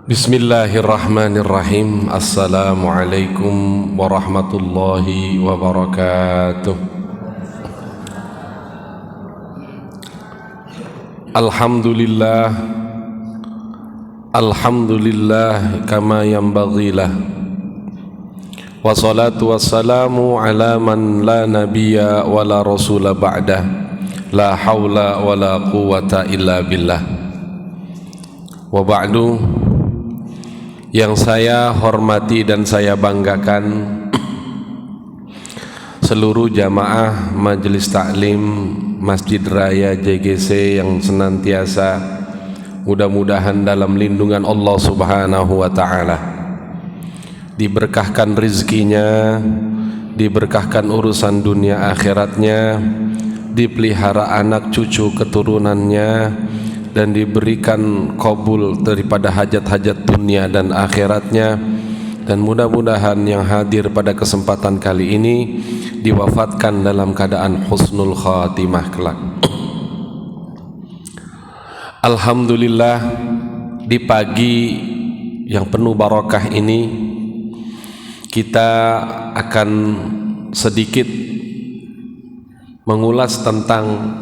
Bismillahirrahmanirrahim. Assalamualaikum warahmatullahi wabarakatuh. Alhamdulillah, alhamdulillah kama yanbaghi lah. Wassalatu wassalamu ala man la nabiyya wa la rasula ba'dah. La hawla wa la quwwata illa billah. Wa ba'du. Yang saya hormati dan saya banggakan seluruh jamaah Majelis Taklim Masjid Raya JGC yang senantiasa mudah-mudahan dalam lindungan Allah Subhanahu wa Ta'ala, diberkahkan rizkinya, diberkahkan urusan dunia akhiratnya, dipelihara anak cucu keturunannya, dan diberikan qabul daripada hajat-hajat dunia dan akhiratnya. Dan mudah-mudahan yang hadir pada kesempatan kali ini diwafatkan dalam keadaan husnul khatimah kelak. Alhamdulillah, di pagi yang penuh barakah ini kita akan sedikit mengulas tentang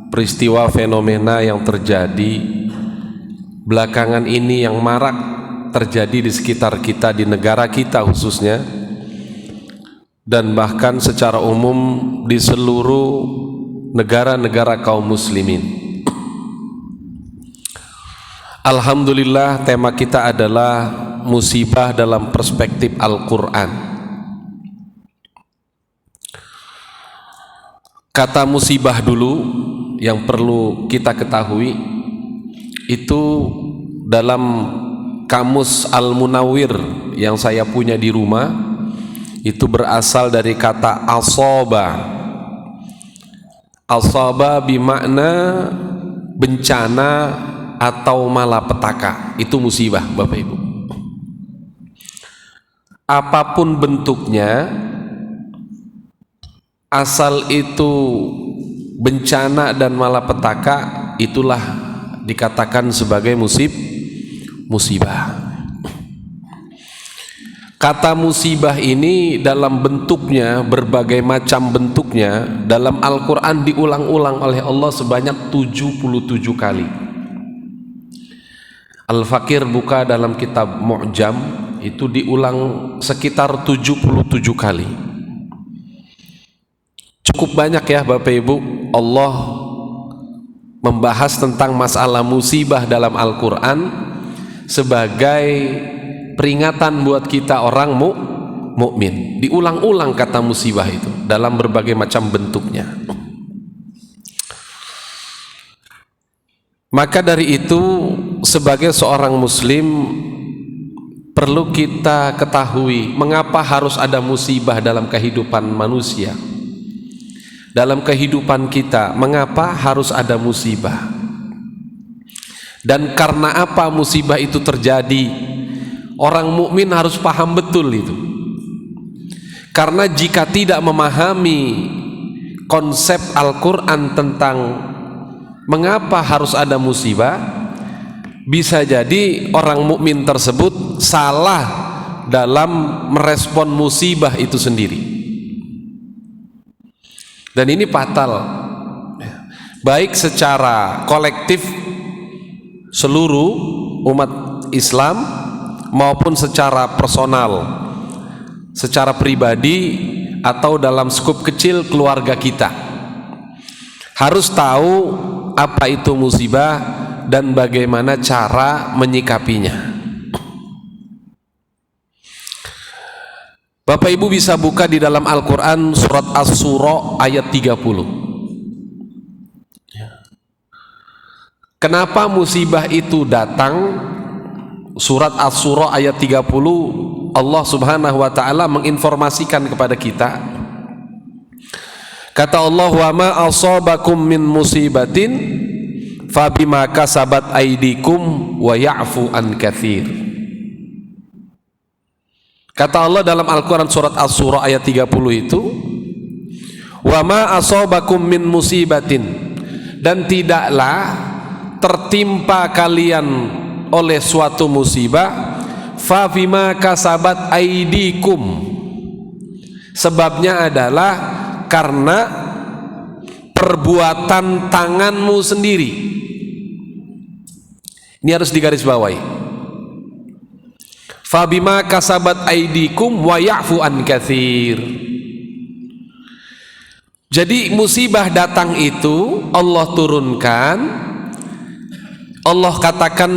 peristiwa fenomena yang terjadi belakangan ini, yang marak terjadi di sekitar kita, di negara kita khususnya, dan bahkan secara umum di seluruh negara-negara kaum muslimin. Alhamdulillah, tema kita adalah musibah dalam perspektif Al-Quran. Kata musibah dulu yang perlu kita ketahui itu dalam kamus Al-Munawwir yang saya punya di rumah itu berasal dari kata asaba. Asaba bermakna bencana atau malapetaka. Itu musibah, Bapak Ibu. Apapun bentuknya, asal itu bencana dan malapetaka, itulah dikatakan sebagai musibah. Kata musibah ini dalam bentuknya, berbagai macam bentuknya, dalam Al-Quran diulang-ulang oleh Allah sebanyak 77 kali. Al-Fakir buka dalam kitab Mu'jam, itu diulang sekitar 77 kali. Cukup banyak ya Bapak Ibu, Allah membahas tentang masalah musibah dalam Al-Quran sebagai peringatan buat kita orang mukmin. Diulang-ulang kata musibah itu dalam berbagai macam bentuknya. Maka dari itu, sebagai seorang muslim perlu kita ketahui mengapa harus ada musibah dalam kehidupan manusia. Dalam kehidupan kita, mengapa harus ada musibah? Dan karena apa musibah itu terjadi? Orang mukmin harus paham betul itu. Karena jika tidak memahami konsep Al-Quran tentang mengapa harus ada musibah, bisa jadi orang mukmin tersebut salah dalam merespon musibah itu sendiri. Dan ini fatal, baik secara kolektif seluruh umat Islam maupun secara personal, secara pribadi atau dalam skup kecil keluarga kita. Harus tahu apa itu musibah dan bagaimana cara menyikapinya. Bapak Ibu bisa buka di dalam Al-Quran surat Asy-Syura ayat 30. Kenapa musibah itu datang? Surat Asy-Syura ayat 30, Allah Subhanahu wa Ta'ala menginformasikan kepada kita. Kata Allah, wa ma asabakum min musibatin fabima kasabat aydikum wa ya'fu an katsir. Kata Allah dalam Al-Quran surat Asy-Syura ayat 30 itu, wa ma asabakum min musibatin, dan tidaklah tertimpa kalian oleh suatu musibah, fa bima kasabat aidikum, sebabnya adalah karena perbuatan tanganmu sendiri. Ini harus digarisbawahi. Fa bima kasabat aidikum wa ya'fu an katsir. Jadi musibah datang itu Allah turunkan, Allah katakan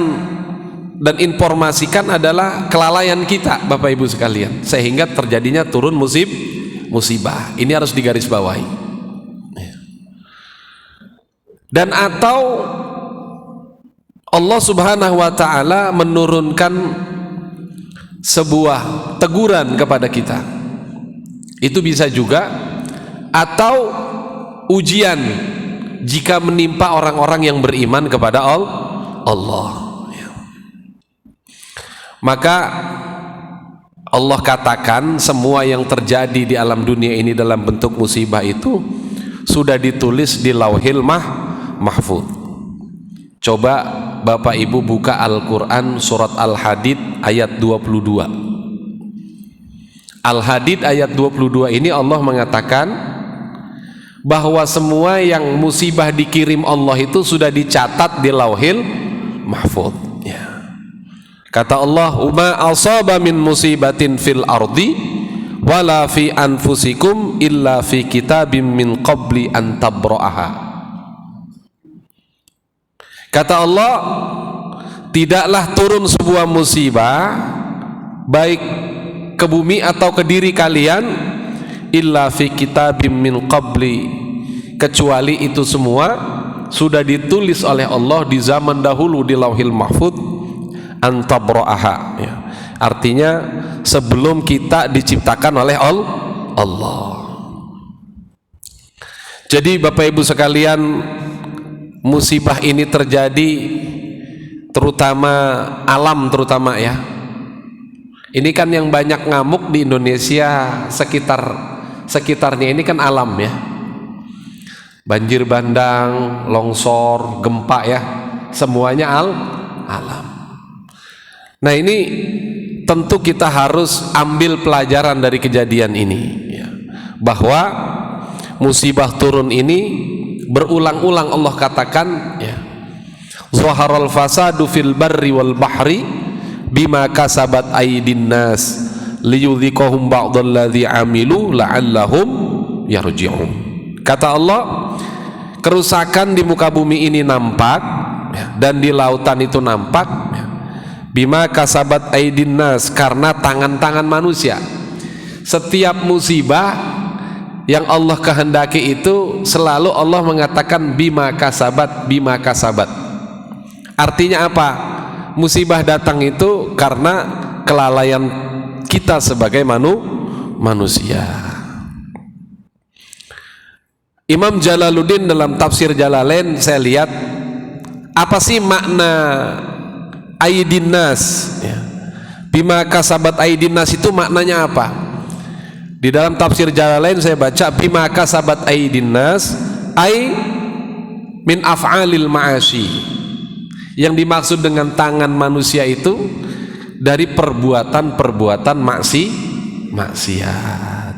dan informasikan adalah kelalaian kita, Bapak Ibu sekalian, sehingga terjadinya turun musibah. Ini harus digarisbawahi. Dan atau Allah Subhanahu wa taala menurunkan sebuah teguran kepada kita. Itu bisa juga, atau ujian jika menimpa orang-orang yang beriman kepada Allah. Maka Allah katakan semua yang terjadi di alam dunia ini dalam bentuk musibah itu sudah ditulis di Lauhil Mahfuz. Coba Bapak Ibu buka Al-Quran surat Al-Hadid ayat 22. Al-Hadid ayat 22 ini Allah mengatakan bahwa semua yang musibah dikirim Allah itu sudah dicatat di Lauhil Mahfuz. Kata Allah, "Uma asaba min musibatin fil ardi wala fi anfusikum illa fi kitabim min qabli an tabra'aha." Kata Allah, tidaklah turun sebuah musibah baik ke bumi atau ke diri kalian illa fi kitabim min qabli, kecuali itu semua sudah ditulis oleh Allah di zaman dahulu di Lauhil Mahfuz, antabra'aha, ya. Artinya sebelum kita diciptakan oleh Allah. Jadi Bapak Ibu sekalian, musibah ini terjadi terutama alam, terutama ya. Ini kan yang banyak ngamuk di Indonesia, sekitarnya ini kan alam ya. Banjir bandang, longsor, gempa ya, semuanya alam. Nah ini tentu kita harus ambil pelajaran dari kejadian ini ya, bahwa musibah turun ini berulang-ulang Allah katakan ya, zaharal fasadu fil barri wal bahri bima kasabat aydin nas liyudhiqahum ba'dalladzi amilu la'allahum yarji'un. Kata Allah, kerusakan di muka bumi ini nampak ya, dan di lautan itu nampak ya, bima kasabat aydin nas, karena tangan-tangan manusia. Setiap musibah yang Allah kehendaki itu selalu Allah mengatakan bima kasabat. Artinya apa? Musibah datang itu karena kelalaian kita sebagai manusia. Imam Jalaluddin dalam tafsir Jalalain, saya lihat apa sih makna aydin nas ya. Bima kasabat aydin nas itu maknanya apa? Di dalam tafsir Jalalain saya baca bima kasabat aydin nas ay min af'alil ma'asyi. Yang dimaksud dengan tangan manusia itu dari perbuatan-perbuatan maksiat.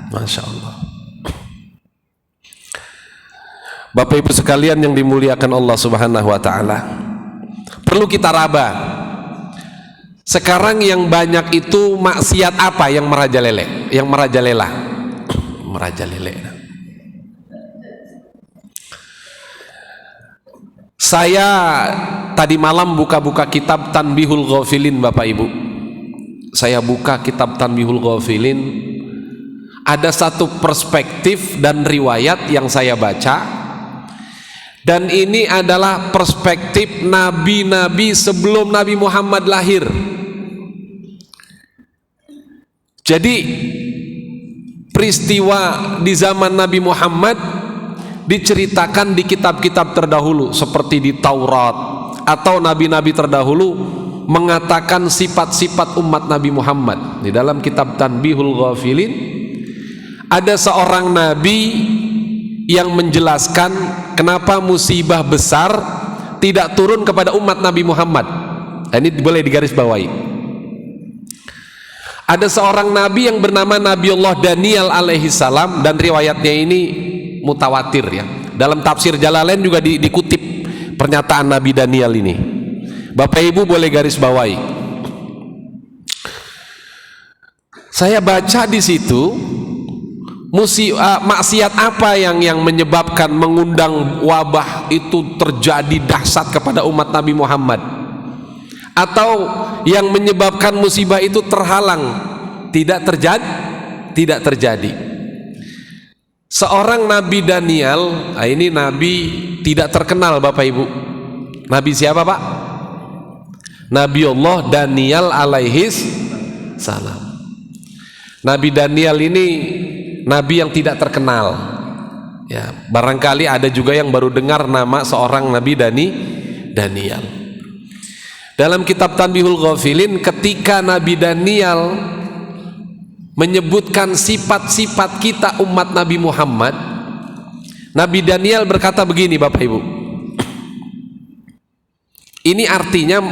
Masya Allah. Bapak Ibu sekalian yang dimuliakan Allah Subhanahu wa taala, perlu kita raba. Sekarang yang banyak itu maksiat apa yang merajalela? Saya tadi malam buka-buka kitab Tanbihul Ghafilin, Bapak Ibu. Saya buka kitab Tanbihul Ghafilin. Ada satu perspektif dan riwayat yang saya baca, dan ini adalah perspektif nabi-nabi sebelum Nabi Muhammad lahir. Jadi peristiwa di zaman Nabi Muhammad diceritakan di kitab-kitab terdahulu seperti di Taurat, atau nabi-nabi terdahulu mengatakan sifat-sifat umat Nabi Muhammad. Di dalam kitab Tanbihul Ghafilin ada seorang nabi yang menjelaskan kenapa musibah besar tidak turun kepada umat Nabi Muhammad. Ini boleh digarisbawahi. Ada seorang nabi yang bernama Nabiullah Daniel alaihi salam, dan riwayatnya ini mutawatir ya. Dalam tafsir Jalalain juga dikutip pernyataan Nabi Daniel ini. Bapak Ibu boleh garis bawahi. Saya baca di situ maksiat apa yang menyebabkan mengundang wabah itu terjadi dahsyat kepada umat Nabi Muhammad, atau yang menyebabkan musibah itu terhalang, tidak terjadi. Seorang Nabi Daniel, ini nabi tidak terkenal Bapak Ibu. Nabi siapa Pak? Nabiullah Daniel alaihi salam. Nabi Daniel ini nabi yang tidak terkenal ya, barangkali ada juga yang baru dengar nama seorang Nabi Daniel. Dalam kitab Tanbihul Ghafilin, ketika Nabi Daniel menyebutkan sifat-sifat kita umat Nabi Muhammad, Nabi Daniel berkata begini Bapak Ibu, ini artinya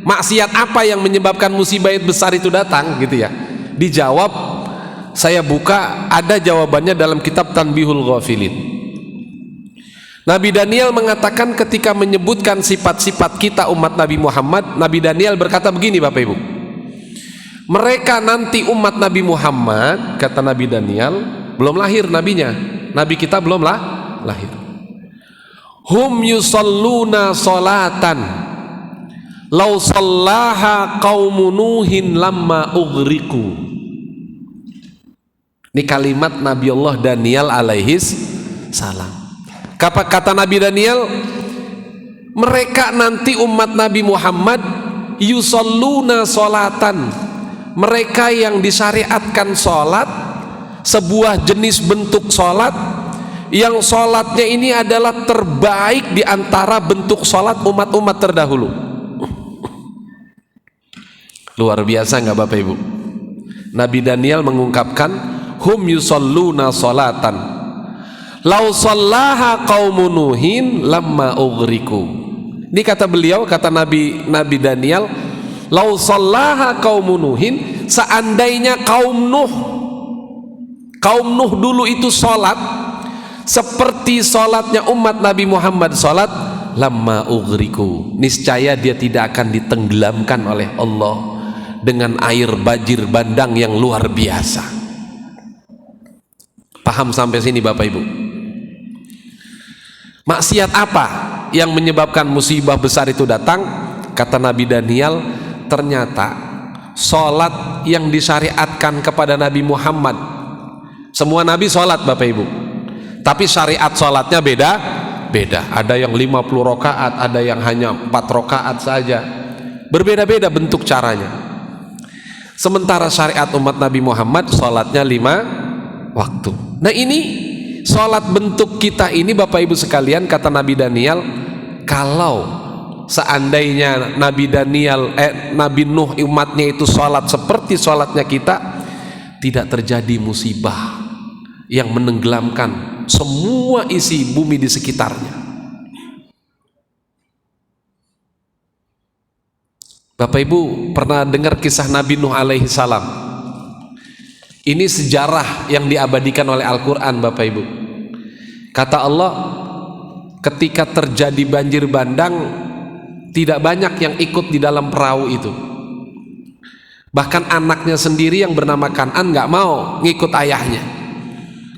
maksiat apa yang menyebabkan musibah besar itu datang gitu ya. Dijawab, saya buka, ada jawabannya dalam kitab Tanbihul Ghafilin. Nabi Daniel mengatakan ketika menyebutkan sifat-sifat kita umat Nabi Muhammad, Nabi Daniel berkata begini Bapak Ibu, mereka nanti umat Nabi Muhammad, kata Nabi Daniel, belum lahir nabinya, nabi kita belum lahir. Hum yusalluna salatan law sallaha qaumu nuhin lamma ughriqu. Ini kalimat Nabiullah Daniel alaihi salam. Kata Nabi Daniel, mereka nanti umat Nabi Muhammad yusalluna salatan, mereka yang disyariatkan sholat, sebuah jenis bentuk sholat yang sholatnya ini adalah terbaik di antara bentuk sholat umat-umat terdahulu. Luar biasa nggak Bapak Ibu? Nabi Daniel mengungkapkan, hum yusalluna sholatan lau sallaha qaumun nuhin lamma ughriku. Ini kata beliau, kata Nabi Daniel, lau sallaha qaumun nuhin, seandainya kaum Nuh dulu itu sholat seperti sholatnya umat Nabi Muhammad sholat, lamma ughriku, niscaya dia tidak akan ditenggelamkan oleh Allah dengan air banjir bandang yang luar biasa. Paham sampai sini Bapak Ibu? Maksiat apa yang menyebabkan musibah besar itu datang? Kata Nabi Daniel, ternyata sholat yang disyariatkan kepada Nabi Muhammad, semua nabi sholat Bapak Ibu, tapi syariat sholatnya beda. Ada yang 50 rakaat, ada yang hanya 4 rakaat saja, berbeda-beda bentuk caranya. Sementara syariat umat Nabi Muhammad sholatnya 5 waktu. Nah ini sholat bentuk kita ini Bapak Ibu sekalian, kata Nabi Daniel, kalau seandainya Nabi Nuh umatnya itu sholat seperti sholatnya kita, tidak terjadi musibah yang menenggelamkan semua isi bumi di sekitarnya. Bapak Ibu pernah dengar kisah Nabi Nuh alaihi salam? Ini sejarah yang diabadikan oleh Al-Quran Bapak Ibu. Kata Allah, ketika terjadi banjir bandang, tidak banyak yang ikut di dalam perahu itu. Bahkan anaknya sendiri yang bernama Kan'an nggak mau ngikut ayahnya.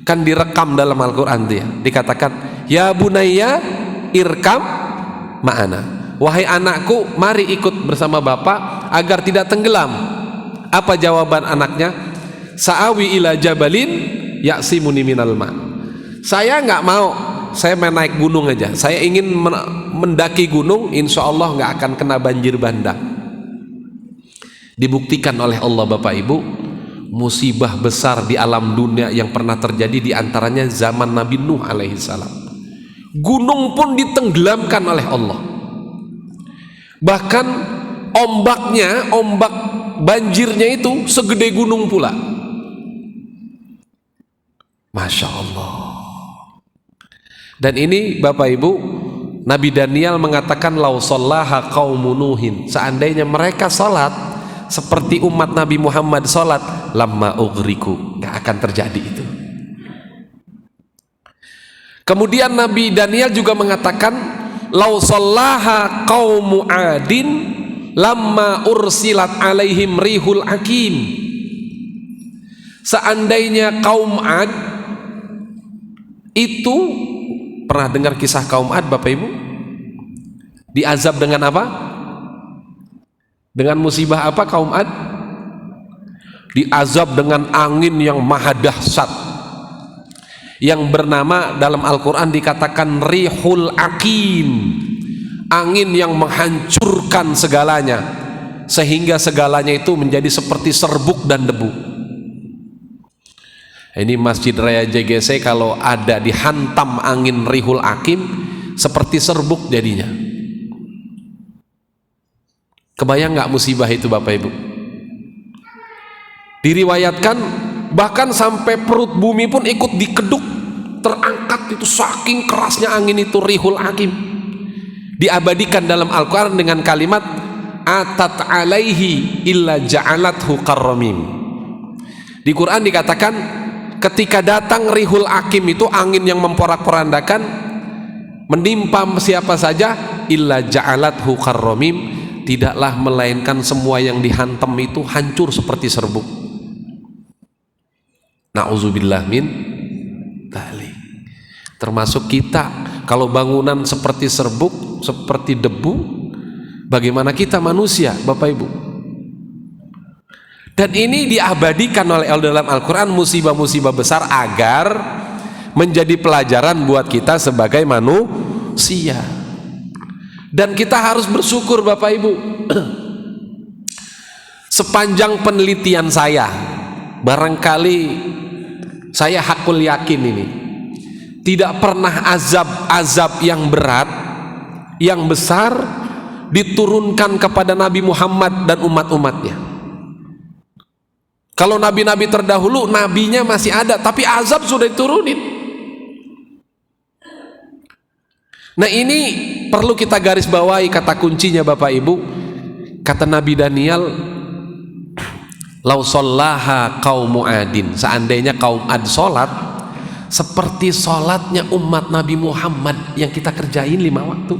Kan direkam dalam Al-Quran dia, dikatakan, ya bunayya irkam ma'ana, wahai anakku mari ikut bersama bapak agar tidak tenggelam. Apa jawaban anaknya? Sa'awi ila jabalin ya'simuni minal ma', saya nggak mau, saya main naik gunung aja, saya ingin mendaki gunung, insya Allah nggak akan kena banjir bandang. Dibuktikan oleh Allah Bapak Ibu, musibah besar di alam dunia yang pernah terjadi diantaranya zaman Nabi Nuh alaihi salam. Gunung pun ditenggelamkan oleh Allah. Bahkan ombak banjirnya itu segede gunung pula. Masya Allah. Dan ini Bapak Ibu Nabi Daniel mengatakan lau shallaha qaumu Nuhin, seandainya mereka salat seperti umat Nabi Muhammad salat, lamma ughriku, nggak akan terjadi itu. Kemudian Nabi Daniel juga mengatakan lau shallaha qaumu Adin lamma ursilat alaihim rihul akim, seandainya kaum Ad itu, pernah dengar kisah kaum Ad Bapak Ibu? Diazab dengan apa? Dengan musibah apa kaum Ad? Diazab dengan angin yang maha dahsyat, yang bernama dalam Al-Quran dikatakan rihul akim, angin yang menghancurkan segalanya, sehingga segalanya itu menjadi seperti serbuk dan debu. Ini Masjid Raya JGC kalau ada dihantam angin rihul akim seperti serbuk jadinya. Kebayang nggak musibah itu Bapak Ibu? Diriwayatkan bahkan sampai perut bumi pun ikut dikeduk, terangkat itu saking kerasnya angin itu rihul akim. Diabadikan dalam Al-Quran dengan kalimat atat alaihi illa ja'alathu karramim. Di Quran dikatakan ketika datang rihul akim itu, angin yang memporak-porandakan, menimpa siapa saja, illa ja'alathu karramim, tidaklah melainkan semua yang dihantam itu hancur seperti serbuk. Na'udzubillah min dzalik. Termasuk kita, kalau bangunan seperti serbuk, seperti debu, bagaimana kita manusia Bapak Ibu? Dan ini diabadikan oleh dalam Al-Quran musibah-musibah besar agar menjadi pelajaran buat kita sebagai manusia. Dan kita harus bersyukur Bapak Ibu. Sepanjang penelitian saya, barangkali saya hakul yakin ini, tidak pernah azab yang berat, yang besar diturunkan kepada Nabi Muhammad dan umat-umatnya. Kalau nabi-nabi terdahulu, nabinya masih ada, tapi azab sudah diturunin. Nah ini perlu kita garis bawahi kata kuncinya Bapak Ibu. Kata Nabi Daniel, lau shallaha qaumu Adin, seandainya kaum Ad sholat seperti sholatnya umat Nabi Muhammad yang kita kerjain 5 waktu,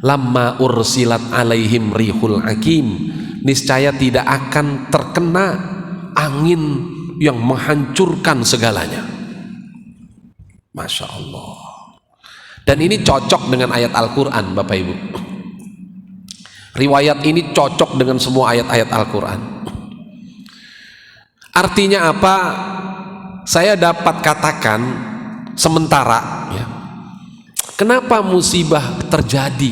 lamma ursilat alaihim rihul akim, niscaya tidak akan terkena angin yang menghancurkan segalanya. Masya Allah. Dan ini cocok dengan ayat Al-Quran Bapak Ibu. Riwayat ini cocok dengan semua ayat-ayat Al-Quran. Artinya apa? Saya dapat katakan sementara ya, kenapa musibah terjadi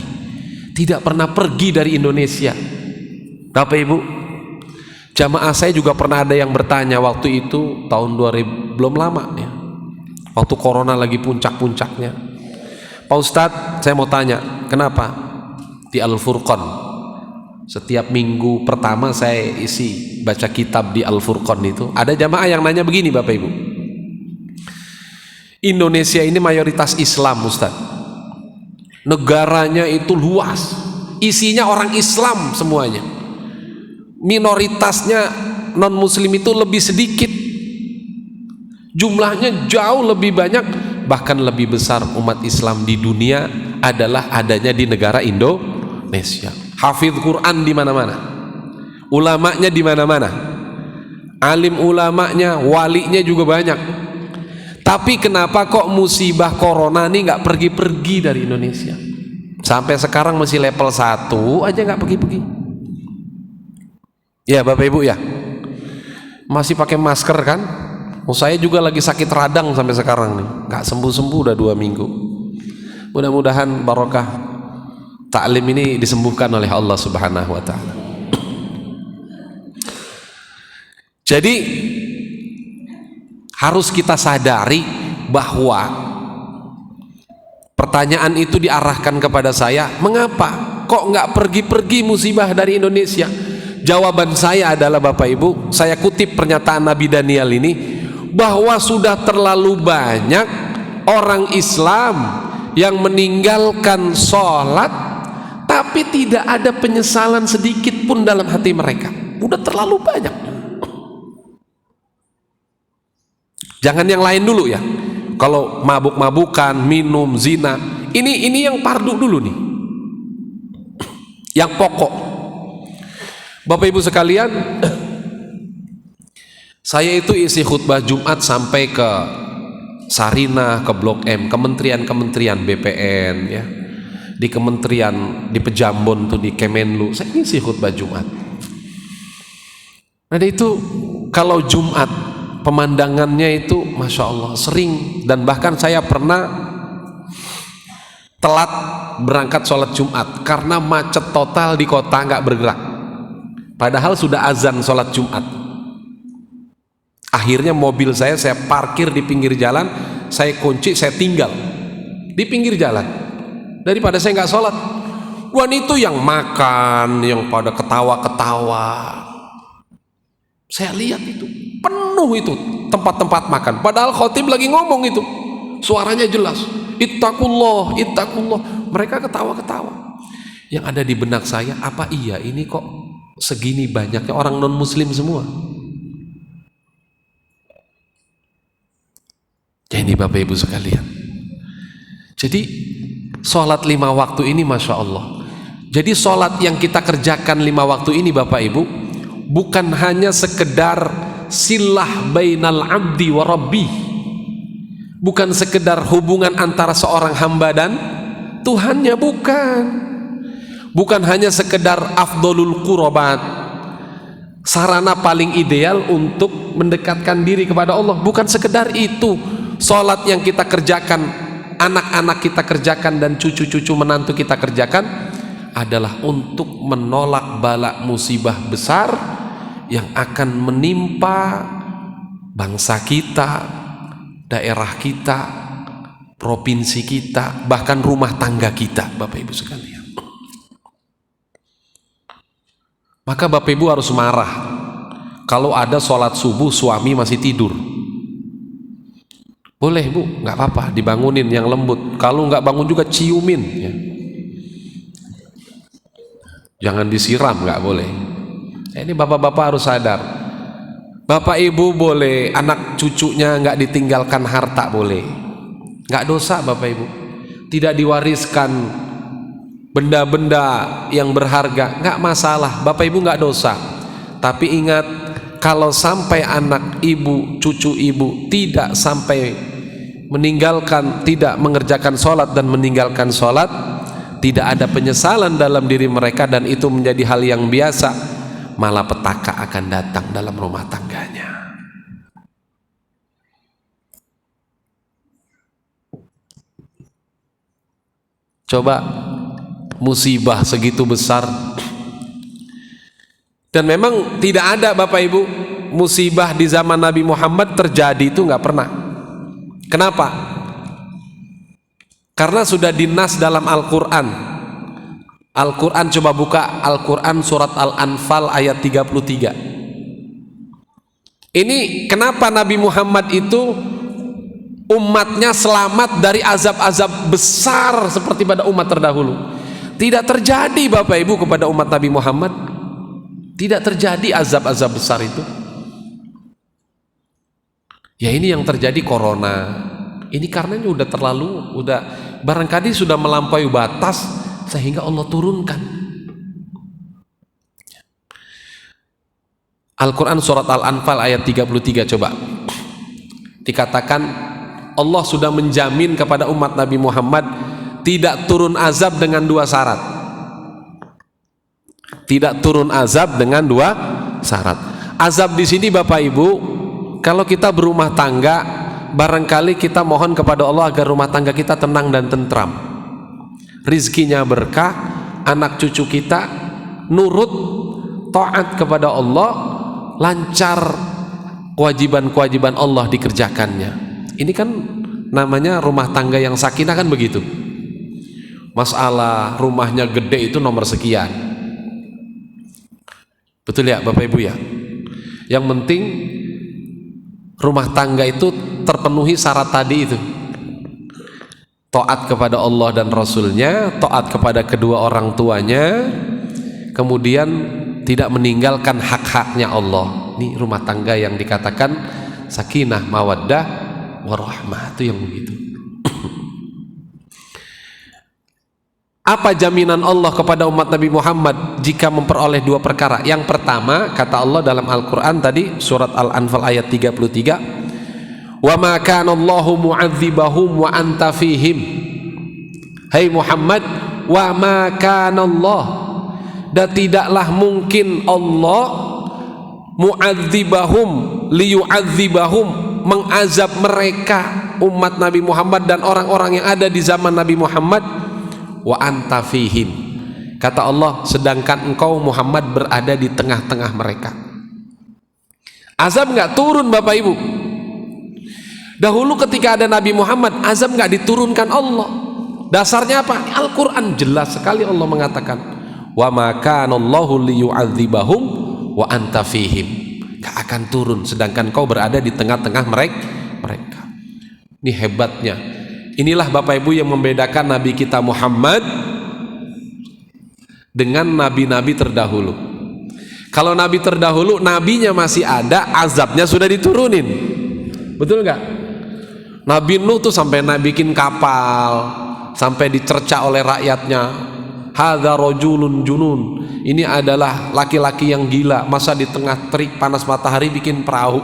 tidak pernah pergi dari Indonesia Bapak Ibu? Jamaah saya juga pernah ada yang bertanya waktu itu tahun 2000, belum lama ya, waktu corona lagi puncak-puncaknya, Pak Ustadz saya mau tanya, kenapa di Al-Furqan setiap minggu pertama saya isi baca kitab di Al-Furqan itu, ada jamaah yang nanya begini Bapak Ibu, Indonesia ini mayoritas Islam Ustadz, negaranya itu luas, isinya orang Islam semuanya, minoritasnya non muslim itu lebih sedikit, jumlahnya jauh lebih banyak, bahkan lebih besar umat Islam di dunia adalah adanya di negara Indonesia. Hafidz Quran di mana-mana, ulamanya di mana-mana, alim ulamanya, walinya juga banyak. Tapi kenapa kok musibah corona ini nggak pergi-pergi dari Indonesia? Sampai sekarang masih level 1 aja nggak pergi-pergi. Ya Bapak Ibu ya, masih pakai masker kan? Saya juga lagi sakit radang sampai sekarang nih, nggak sembuh-sembuh udah 2 minggu. Mudah-mudahan barokah taklim ini disembuhkan oleh Allah Subhanahu wa Ta'ala. Jadi harus kita sadari bahwa pertanyaan itu diarahkan kepada saya, mengapa kok nggak pergi-pergi musibah dari Indonesia? Jawaban saya adalah Bapak Ibu, saya kutip pernyataan Nabi Daniel ini, bahwa sudah terlalu banyak orang Islam yang meninggalkan sholat tapi tidak ada penyesalan sedikit pun dalam hati mereka. Udah terlalu banyak. Jangan yang lain dulu ya. Kalau mabuk-mabukan, minum, zina, ini yang pardu dulu nih, yang pokok. Bapak Ibu sekalian, saya itu isi khutbah Jumat sampai ke Sarinah, ke Blok M, kementerian-kementerian BPN ya, di kementerian di Pejambon tuh, di Kemenlu, saya isi khutbah Jumat. Nah itu kalau Jumat pemandangannya itu Masya Allah sering, dan bahkan saya pernah telat berangkat sholat Jumat karena macet total di kota, nggak bergerak, padahal sudah azan sholat Jumat. Akhirnya mobil saya parkir di pinggir jalan, saya kunci, saya tinggal di pinggir jalan daripada saya nggak sholat. Dan itu yang makan, yang pada ketawa-ketawa, saya lihat itu penuh itu tempat-tempat makan, padahal khotib lagi ngomong itu, suaranya jelas, ittaqullah, ittaqullah, mereka ketawa-ketawa. Yang ada di benak saya, apa iya ini kok segini banyaknya orang non muslim semua? Ya ini Bapak Ibu sekalian. Jadi sholat 5 waktu ini Masya Allah. Jadi sholat yang kita kerjakan 5 waktu ini Bapak Ibu, bukan hanya sekedar silah bainal abdi wa rabbi, bukan sekedar hubungan antara seorang hamba dan Tuhannya, bukan hanya sekedar afdolul qurbat, sarana paling ideal untuk mendekatkan diri kepada Allah, bukan sekedar itu. Sholat yang kita kerjakan, anak-anak kita kerjakan, dan cucu-cucu menantu kita kerjakan adalah untuk menolak bala musibah besar yang akan menimpa bangsa kita, daerah kita, provinsi kita, bahkan rumah tangga kita, Bapak Ibu sekalian. Maka Bapak Ibu harus marah kalau ada sholat subuh suami masih tidur. Boleh Bu, nggak apa-apa, dibangunin yang lembut. Kalau nggak bangun juga ciumin ya. Jangan disiram, nggak boleh. Ini bapak-bapak harus sadar. Bapak Ibu boleh anak cucunya nggak ditinggalkan harta, boleh, nggak dosa Bapak Ibu. Tidak diwariskan benda-benda yang berharga, nggak masalah, Bapak Ibu nggak dosa. Tapi ingat, kalau sampai anak ibu, cucu ibu tidak sampai meninggalkan, tidak mengerjakan sholat dan meninggalkan sholat, tidak ada penyesalan dalam diri mereka, dan itu menjadi hal yang biasa, malah petaka akan datang dalam rumah tangganya. Coba musibah segitu besar, dan memang tidak ada Bapak Ibu musibah di zaman Nabi Muhammad terjadi itu nggak pernah. Kenapa? Karena sudah dinas dalam Al-Quran. Al-Quran, coba buka Al-Quran surat Al-Anfal ayat 33. Ini kenapa Nabi Muhammad itu umatnya selamat dari azab-azab besar seperti pada umat terdahulu. Tidak terjadi Bapak Ibu kepada umat Nabi Muhammad, tidak terjadi azab-azab besar itu. Ya ini yang terjadi corona. Ini karenanya udah terlalu, udah barangkali sudah melampaui batas sehingga Allah turunkan. Al-Quran surat Al-Anfal ayat 33, coba. Dikatakan Allah sudah menjamin kepada umat Nabi Muhammad tidak turun azab dengan 2 syarat. Tidak turun azab dengan 2 syarat. Azab di sini Bapak Ibu, kalau kita berumah tangga, barangkali kita mohon kepada Allah agar rumah tangga kita tenang dan tentram, rizkinya berkah, anak cucu kita nurut, taat kepada Allah, lancar kewajiban-kewajiban Allah dikerjakannya. Ini kan namanya rumah tangga yang sakinah, kan begitu. Masalah rumahnya gede itu nomor sekian, betul ya Bapak Ibu ya. Yang penting rumah tangga itu terpenuhi syarat tadi itu. taat kepada Allah dan Rasulnya, taat kepada kedua orang tuanya, kemudian tidak meninggalkan hak-haknya Allah. Ini rumah tangga yang dikatakan sakinah, mawaddah, warahmah, itu yang begitu. Apa jaminan Allah kepada umat Nabi Muhammad jika memperoleh dua perkara? Yang pertama, kata Allah dalam Al-Quran tadi, surat Al-Anfal ayat 33, wa ma kana Allahu mu'adzibahum wa anta fihim. Hai Muhammad, wa ma kana Allah, dan tidaklah mungkin Allah mu'adzibahum liyu'adzibahum, mengazab mereka umat Nabi Muhammad dan orang-orang yang ada di zaman Nabi Muhammad, wa anta fihim, kata Allah, sedangkan engkau Muhammad berada di tengah-tengah mereka. Azab nggak turun Bapak Ibu. Dahulu ketika ada Nabi Muhammad, azab nggak diturunkan Allah. Dasarnya apa? Al-Quran jelas sekali Allah mengatakan, wa ma kana Allahu liyu'adzibahum wa anta fihim, gak akan turun sedangkan kau berada di tengah-tengah mereka. Ini hebatnya. Inilah Bapak Ibu yang membedakan Nabi kita Muhammad dengan nabi-nabi terdahulu. Kalau nabi terdahulu, nabinya masih ada, azabnya sudah diturunin. Betul nggak? Nabi Nuh tuh sampai bikin kapal, sampai dicerca oleh rakyatnya. Hadza rajulun junun. Ini adalah laki-laki yang gila, masa di tengah terik panas matahari bikin perahu.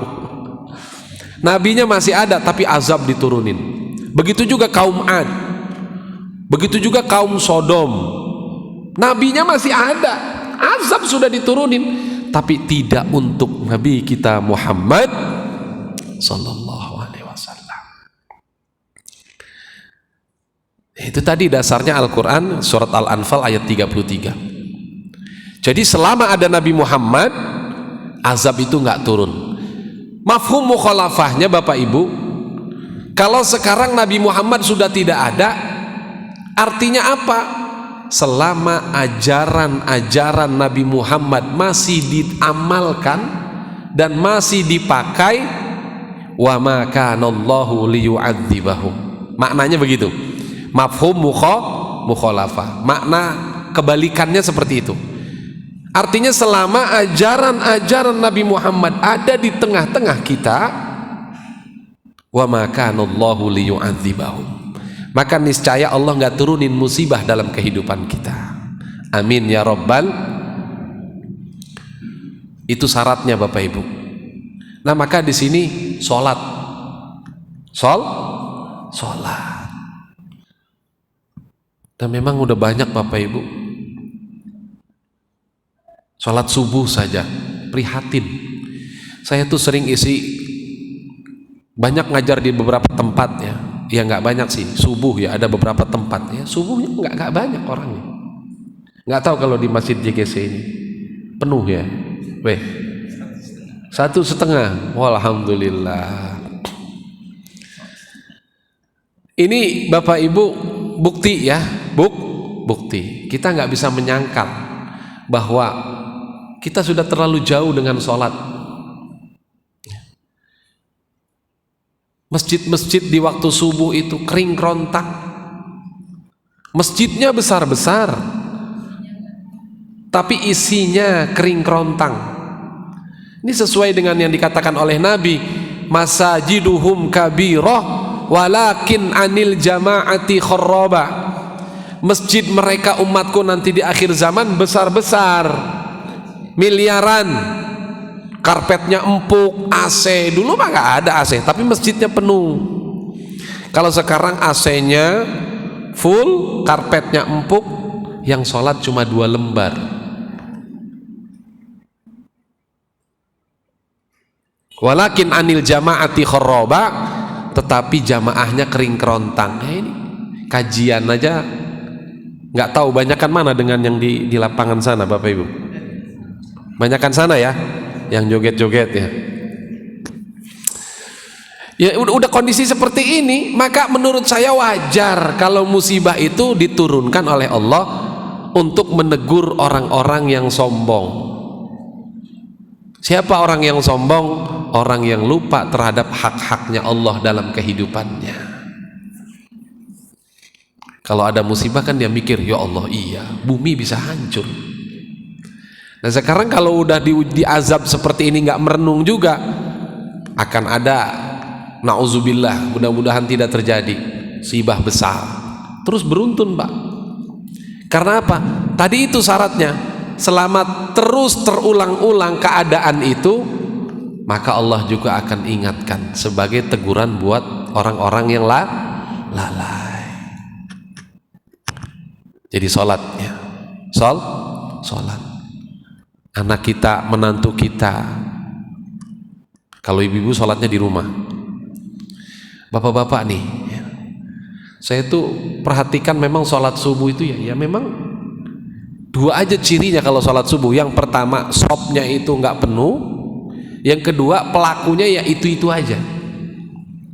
Nabinya masih ada, tapi azab diturunin. Begitu juga kaum Ad, begitu juga kaum Sodom, nabinya masih ada, azab sudah diturunin, tapi tidak untuk Nabi kita Muhammad sallallahu alaihi wasallam. Itu tadi dasarnya Al-Quran surat Al-Anfal ayat 33. Jadi selama ada Nabi Muhammad, azab itu nggak turun. Mafhum mukhalafahnya Bapak Ibu, kalau sekarang Nabi Muhammad sudah tidak ada, artinya apa? Selama ajaran-ajaran Nabi Muhammad masih diamalkan dan masih dipakai, wa ma kana Allahu liyu'adzibahum. Maknanya begitu. Mafhum mukhalafah. Makna kebalikannya seperti itu. Artinya selama ajaran-ajaran Nabi Muhammad ada di tengah-tengah kita, wa ma kana Allahu liyu'adzibahum, maka niscaya Allah nggak turunin musibah dalam kehidupan kita. Amin ya Rabbal. Itu syaratnya Bapak Ibu. Nah maka di sini sholat, dan memang udah banyak Bapak Ibu sholat subuh saja prihatin. Saya tuh sering banyak ngajar di beberapa tempat ya nggak banyak sih, subuh ya ada beberapa tempat ya, subuhnya nggak banyak orangnya. Nggak tahu kalau di masjid JGC ini penuh ya, 1,5. Walhamdulillah. Ini Bapak Ibu bukti ya, bukti kita nggak bisa menyangkal bahwa kita sudah terlalu jauh dengan sholat. Masjid-masjid di waktu subuh itu kering kerontang, masjidnya besar-besar tapi isinya kering kerontang. Ini sesuai dengan yang dikatakan oleh Nabi, masajiduhum kabirah walakin anil jama'ati kharraba. Masjid mereka umatku nanti di akhir zaman besar-besar, miliaran, karpetnya empuk, AC. Dulu mah nggak ada AC, tapi masjidnya penuh. Kalau sekarang AC-nya full, karpetnya empuk, yang sholat cuma 2 lembar. Walakin anil jama'ati kharraba, tetapi jamaahnya kering kerontang. Ini kajian aja nggak tahu banyakan mana dengan yang di lapangan sana Bapak Ibu. Banyakan sana ya, yang joget-joget ya. Ya udah kondisi seperti ini, maka menurut saya wajar kalau musibah itu diturunkan oleh Allah untuk menegur orang-orang yang sombong. Siapa orang yang sombong? Orang yang lupa terhadap hak-haknya Allah dalam kehidupannya. Kalau ada musibah kan dia mikir, ya Allah, iya, bumi bisa hancur. Nah sekarang kalau udah diazab seperti ini nggak merenung juga, akan ada, na'udzubillah, mudah-mudahan tidak terjadi, musibah besar. Terus beruntun Pak. Karena apa? Tadi itu syaratnya, selama terus terulang-ulang keadaan itu, maka Allah juga akan ingatkan sebagai teguran buat orang-orang yang lalai. Jadi sholat ya, sholat. Anak kita, menantu kita, kalau ibu-ibu sholatnya di rumah. Bapak-bapak nih, ya, saya tuh perhatikan memang sholat subuh itu ya memang dua aja cirinya kalau sholat subuh. Yang pertama, shopnya itu nggak penuh. Yang kedua, pelakunya ya itu aja.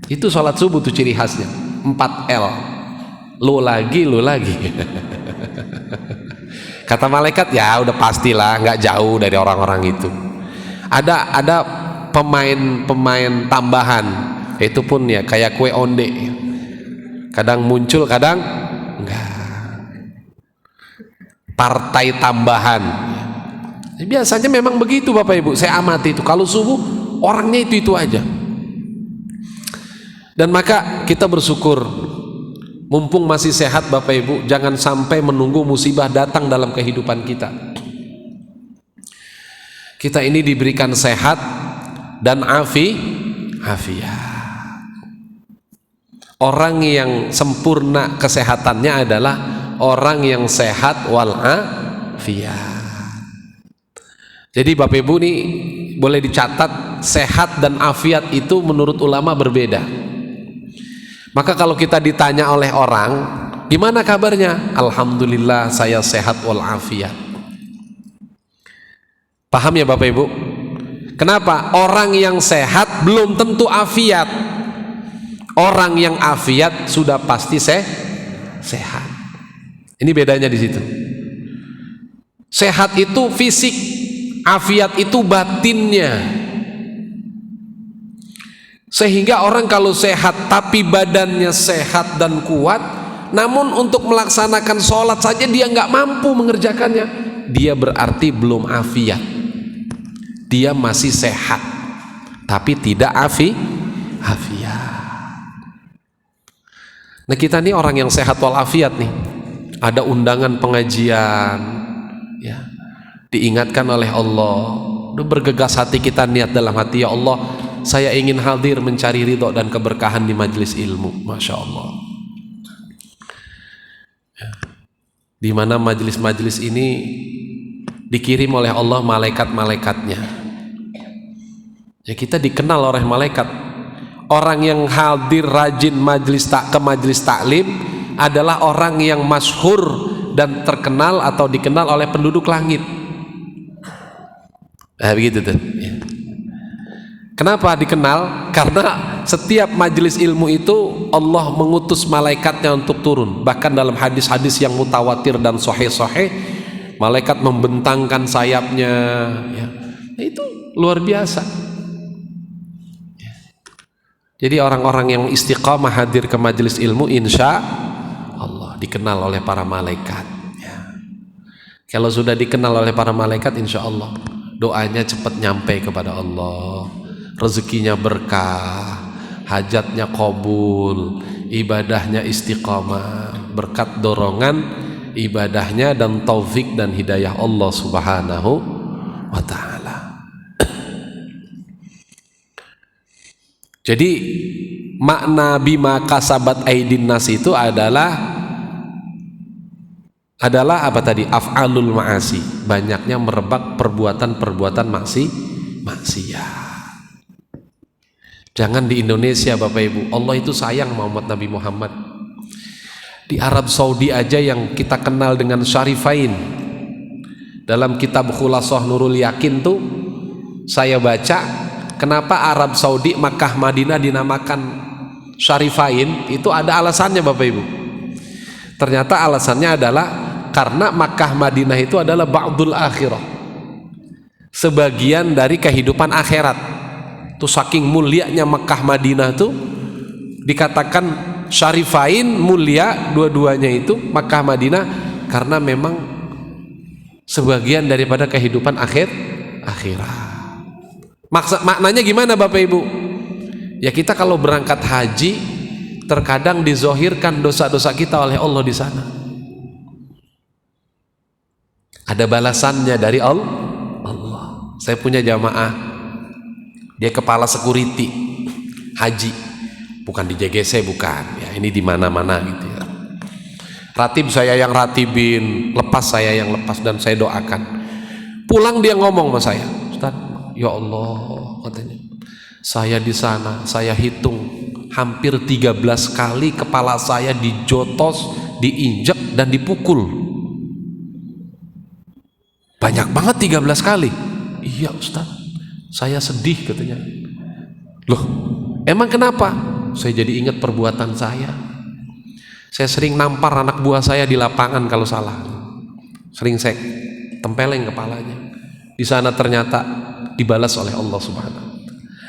Itu sholat subuh tuh ciri khasnya. 4L, lo lagi. Kata malaikat, ya udah pastilah nggak jauh dari orang-orang itu. Ada pemain tambahan, itu pun ya kayak kue onde, kadang muncul kadang enggak. Partai tambahan biasanya memang begitu Bapak Ibu. Saya amati itu kalau subuh orangnya itu aja. Dan maka kita bersyukur, mumpung masih sehat Bapak Ibu, jangan sampai menunggu musibah datang dalam kehidupan kita. Kita ini diberikan sehat dan afiat. Orang yang sempurna kesehatannya adalah orang yang sehat wal afiat. Jadi Bapak Ibu nih boleh dicatat, sehat dan afiat itu menurut ulama berbeda. Maka kalau kita ditanya oleh orang, gimana kabarnya? Alhamdulillah saya sehat wal afiat. Paham ya Bapak Ibu? Kenapa? Orang yang sehat belum tentu afiat. Orang yang afiat sudah pasti sehat. Ini bedanya di situ. Sehat itu fisik, afiat itu batinnya. Sehingga orang kalau sehat tapi badannya sehat dan kuat, namun untuk melaksanakan sholat saja dia nggak mampu mengerjakannya, dia berarti belum afiat. Dia masih sehat tapi tidak afiat. Nah kita nih orang yang sehat walafiat nih, ada undangan pengajian ya, diingatkan oleh Allah, udah bergegas hati kita, niat dalam hati, ya Allah saya ingin hadir mencari ridho dan keberkahan di majelis ilmu. Masya Allah ya. Di mana majelis-majelis ini dikirim oleh Allah malaikat-malaikatnya ya, kita dikenal oleh malaikat. Orang yang hadir rajin ke majelis taklim adalah orang yang masyhur dan terkenal atau dikenal oleh penduduk langit. Begitu tuh ya. Kenapa dikenal? Karena setiap majelis ilmu itu Allah mengutus malaikatnya untuk turun. Bahkan dalam hadis-hadis yang mutawatir dan sahih-sahih, malaikat membentangkan sayapnya ya. Nah, itu luar biasa. Jadi orang-orang yang istiqamah hadir ke majelis ilmu, insya Allah dikenal oleh para malaikat ya. Kalau sudah dikenal oleh para malaikat, insya Allah doanya cepat nyampe kepada Allah, rezekinya berkah, hajatnya qabul, ibadahnya istiqamah berkat dorongan ibadahnya dan taufik dan hidayah Allah subhanahu wa ta'ala. Jadi makna bima kasabat aidin nas itu adalah apa tadi? Af'alul ma'asi, banyaknya merebak perbuatan-perbuatan maksiat. Jangan di Indonesia Bapak Ibu, Allah itu sayang Muhammad Nabi Muhammad. Di Arab Saudi aja yang kita kenal dengan Syarifain, dalam kitab Khulasah Nurul Yakin tuh saya baca, kenapa Arab Saudi, Makkah, Madinah dinamakan Syarifain, itu ada alasannya Bapak Ibu. Ternyata alasannya adalah karena Makkah, Madinah itu adalah ba'dul akhirah, sebagian dari kehidupan akhirat. Tuh saking mulianya Makkah, Madinah tuh dikatakan syarifain, mulia dua-duanya itu, Makkah Madinah, karena memang sebagian daripada kehidupan akhirat. Maknanya gimana Bapak Ibu? Ya kita kalau berangkat haji terkadang dizohirkan dosa-dosa kita oleh Allah di sana. Ada balasannya dari Allah. Saya punya jamaah, dia kepala security haji, bukan di JGC, bukan ya, ini di mana-mana gitu ya. Ratib saya yang ratibin, lepas saya yang lepas, dan saya doakan. Pulang dia ngomong sama saya, Ustaz, ya Allah, katanya, saya di sana saya hitung hampir 13 kali kepala saya dijotos, diinjak dan dipukul. Banyak banget 13 kali. Iya Ustaz, saya sedih, katanya. Loh, emang kenapa? Saya jadi ingat perbuatan saya. Saya sering nampar anak buah saya di lapangan kalau salah. Sering saya tempeleng kepalanya. Di sana ternyata dibalas oleh Allah Subhanahu wa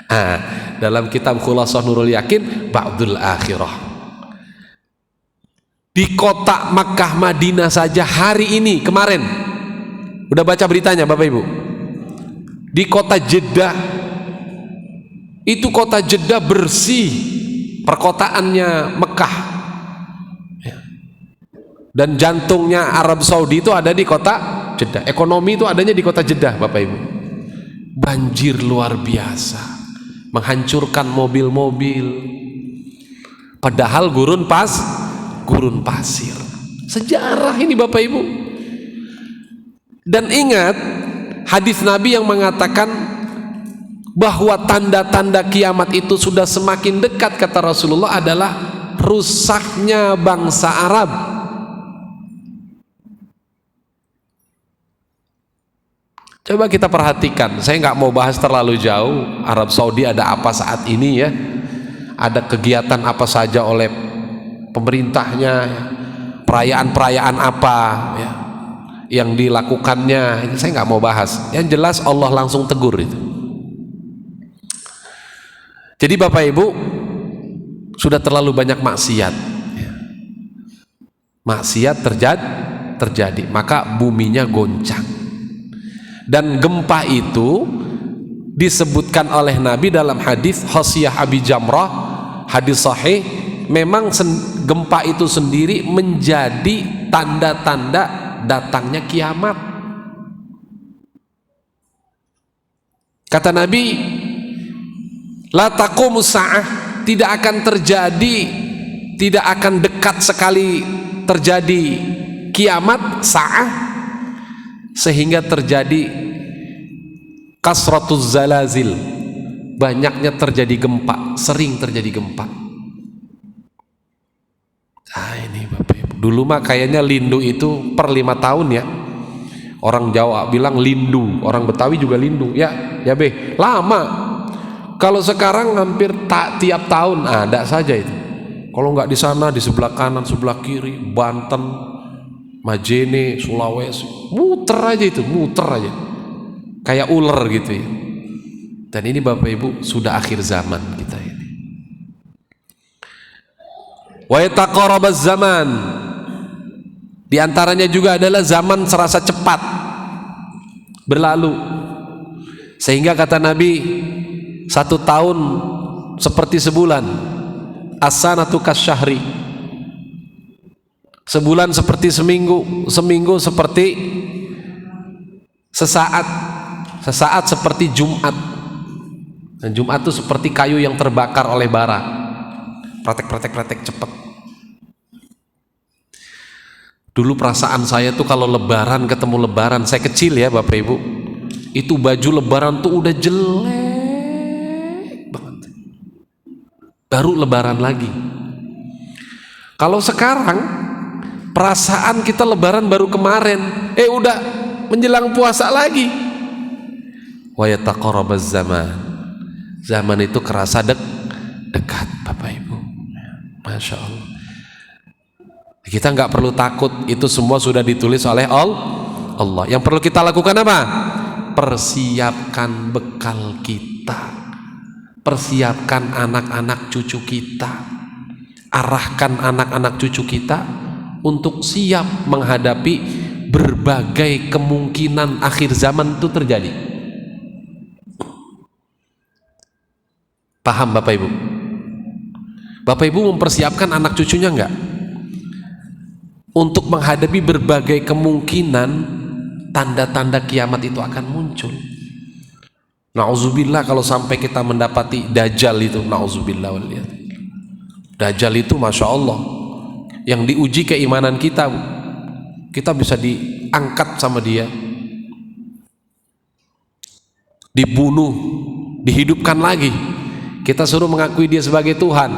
Ta'ala. Dalam kitab Khulasah Nurul Yakin, Ba'dul Akhirah. Di kota Makkah Madinah saja hari ini, kemarin, udah baca beritanya Bapak Ibu? Di kota Jeddah, itu kota Jeddah bersih, perkotaannya Mekah, dan jantungnya Arab Saudi itu ada di kota Jeddah. Ekonomi itu adanya di kota Jeddah Bapak Ibu. Banjir luar biasa, menghancurkan mobil-mobil, padahal gurun pasir. Sejarah ini Bapak Ibu. Dan ingat hadis Nabi yang mengatakan bahwa tanda-tanda kiamat itu sudah semakin dekat, kata Rasulullah, adalah rusaknya bangsa Arab. Coba kita perhatikan, saya nggak mau bahas terlalu jauh Arab Saudi ada apa saat ini ya, ada kegiatan apa saja oleh pemerintahnya, perayaan-perayaan apa ya yang dilakukannya, saya nggak mau bahas. Yang jelas Allah langsung tegur itu. Jadi Bapak Ibu, sudah terlalu banyak maksiat. Maksiat terjadi, maka buminya goncang. Dan gempa itu disebutkan oleh Nabi dalam hadis Hasiyah Abi Jamrah, hadis sahih, memang gempa itu sendiri menjadi tanda-tanda datangnya kiamat. Kata Nabi, la taqumus sa'ah, tidak akan terjadi, tidak akan dekat sekali terjadi kiamat sa'ah, sehingga terjadi kasratuz zalazil, banyaknya terjadi gempa, sering terjadi gempa. Ini Bapak Ibu, dulu mah kayaknya lindu itu per 5 tahun ya. Orang Jawa bilang lindu, orang Betawi juga lindu ya be, lama. Kalau sekarang hampir tiap tahun ada saja itu. Kalau nggak di sana, di sebelah kanan, sebelah kiri, Banten, Majene, Sulawesi, muter aja itu, muter aja kayak ular gitu ya. Dan ini Bapak Ibu sudah akhir zaman kita ini. Wa yataqarabaz zaman, di antaranya juga adalah zaman serasa cepat berlalu, sehingga kata Nabi 1 tahun seperti sebulan, as-sanatu kasyahri, sebulan seperti seminggu, seminggu seperti sesaat, sesaat seperti Jumat, dan Jumat itu seperti kayu yang terbakar oleh bara, pratek cepat. Dulu perasaan saya tuh kalau lebaran ketemu lebaran, saya kecil ya Bapak Ibu, itu baju lebaran tuh udah jelek banget, baru lebaran lagi. Kalau sekarang perasaan kita lebaran baru kemarin, udah menjelang puasa lagi. Wa yataqarabaz zaman, zaman itu kerasa dekat Bapak Ibu. Masya Allah. Kita nggak perlu takut, itu semua sudah ditulis oleh Allah. Yang perlu kita lakukan apa? Persiapkan bekal kita, persiapkan anak-anak cucu kita, arahkan anak-anak cucu kita untuk siap menghadapi berbagai kemungkinan akhir zaman itu terjadi. Paham Bapak Ibu? Bapak Ibu mempersiapkan anak cucunya enggak untuk menghadapi berbagai kemungkinan tanda-tanda kiamat itu akan muncul? Na'udzubillah kalau sampai kita mendapati Dajjal itu, na'udzubillah waliyah. Dajjal itu Masya Allah yang diuji keimanan kita, kita bisa diangkat sama dia, dibunuh, dihidupkan lagi, kita suruh mengakui dia sebagai Tuhan,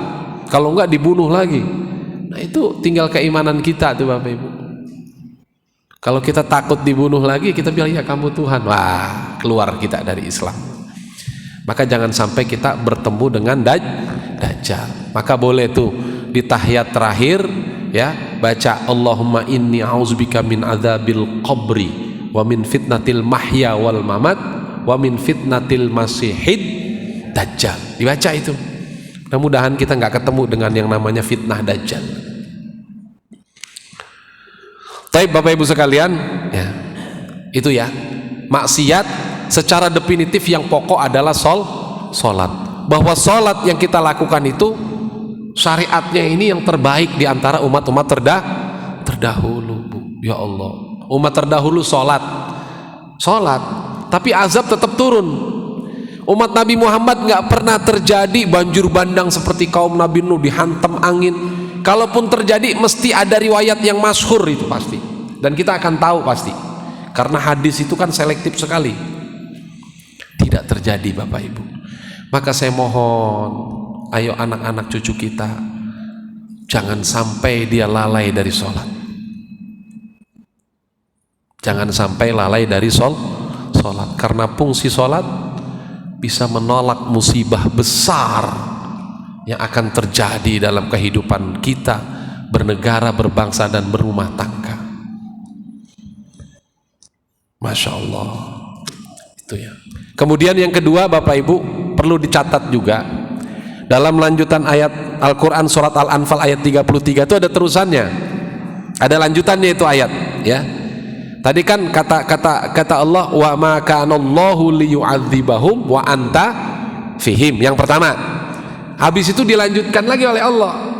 kalau enggak dibunuh lagi. Nah itu tinggal keimanan kita tuh Bapak Ibu. Kalau kita takut dibunuh lagi, kita bilang ya kamu Tuhan, wah keluar kita dari Islam. Maka jangan sampai kita bertemu dengan Dajjal. Maka boleh tuh di tahiyat terakhir ya baca Allahumma inni a'udzubika min adzabil qabri wa min fitnatil mahya wal mamat wa min fitnatil masihid dajjal. Dibaca itu. Mudah-mudahan kita nggak ketemu dengan yang namanya fitnah Dajjal. Baik Bapak Ibu sekalian, ya. Itu ya. Maksiat secara definitif yang pokok adalah salat. Bahwa salat yang kita lakukan itu syariatnya ini yang terbaik di antara umat-umat terdahulu, Bu. Ya Allah. Umat terdahulu salat, tapi azab tetap turun. Umat Nabi Muhammad nggak pernah terjadi banjir bandang seperti kaum Nabi Nuh dihantam angin. Kalaupun terjadi mesti ada riwayat yang masyhur itu pasti. Dan kita akan tahu pasti. Karena hadis itu kan selektif sekali. Tidak terjadi Bapak Ibu. Maka saya mohon, ayo anak-anak cucu kita jangan sampai dia lalai dari sholat. Jangan sampai lalai dari sholat. Karena fungsi sholat bisa menolak musibah besar yang akan terjadi dalam kehidupan kita bernegara, berbangsa, dan berumah tangga. Masya Allah. Itu ya. Kemudian yang kedua Bapak Ibu perlu dicatat juga dalam lanjutan ayat Al-Quran surat Al-Anfal ayat 33 itu ada terusannya, ada lanjutannya itu ayat ya. Tadi kan kata Allah wa ma kana Allahu liyu'adzibahum wa anta fihim, yang pertama. Habis itu dilanjutkan lagi oleh Allah.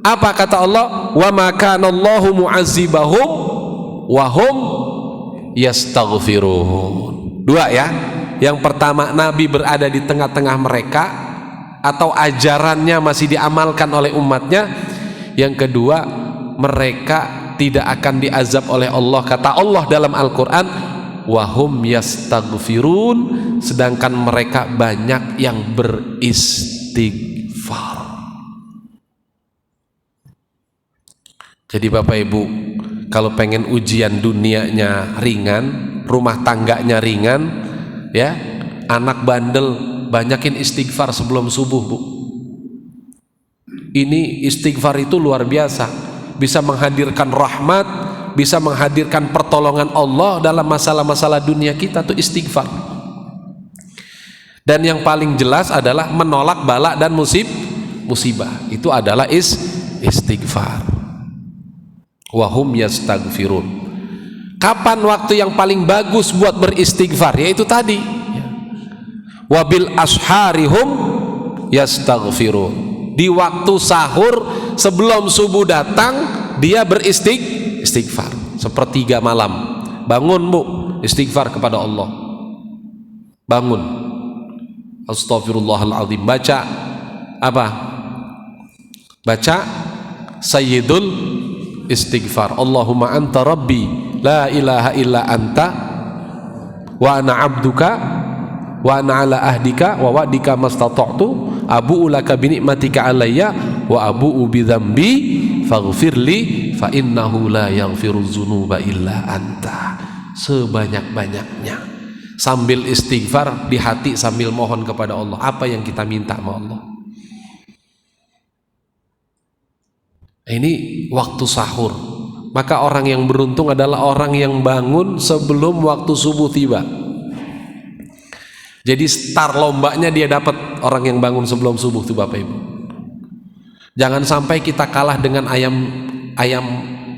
Apa kata Allah? Wa ma kana Allahu mu'adzibahum wa hum yastaghfirun. Dua ya. Yang pertama, Nabi berada di tengah-tengah mereka atau ajarannya masih diamalkan oleh umatnya. Yang kedua, mereka tidak akan diazab oleh Allah. Kata Allah dalam Al-Quran, wahum yastaghfirun, sedangkan mereka banyak yang beristighfar. Jadi Bapak Ibu, kalau pengen ujian dunianya ringan, rumah tangganya ringan, ya, anak bandel, banyakin istighfar sebelum subuh, Bu. Ini istighfar itu luar biasa, bisa menghadirkan rahmat, bisa menghadirkan pertolongan Allah dalam masalah-masalah dunia kita tuh istighfar. Dan yang paling jelas adalah menolak bala dan musibah. Itu adalah istighfar. Wahum yastaghfirun. Kapan waktu yang paling bagus buat beristighfar? Yaitu tadi. Wabil asharihum yastaghfirun. Di waktu sahur sebelum subuh datang dia beristighfar. Sepertiga malam bangun, Bu, istighfar kepada Allah. Bangun, astaghfirullahaladzim. Baca apa? Baca sayyidul istighfar. Allahumma anta rabbi la ilaha illa anta wa ana abduka wa ana ala ahdika wa wa'dika mastata'tu abu'u laka bi ni'matika alayya wa abu'u bi dzambi faghfirli fa innahu la yaghfiru dzunuba illa anta. Sebanyak-banyaknya sambil istighfar di hati, sambil mohon kepada Allah apa yang kita minta sama Allah. Ini waktu sahur. Maka orang yang beruntung adalah orang yang bangun sebelum waktu subuh tiba. Jadi start lombanya dia dapat, orang yang bangun sebelum subuh itu Bapak Ibu. Jangan sampai kita kalah dengan ayam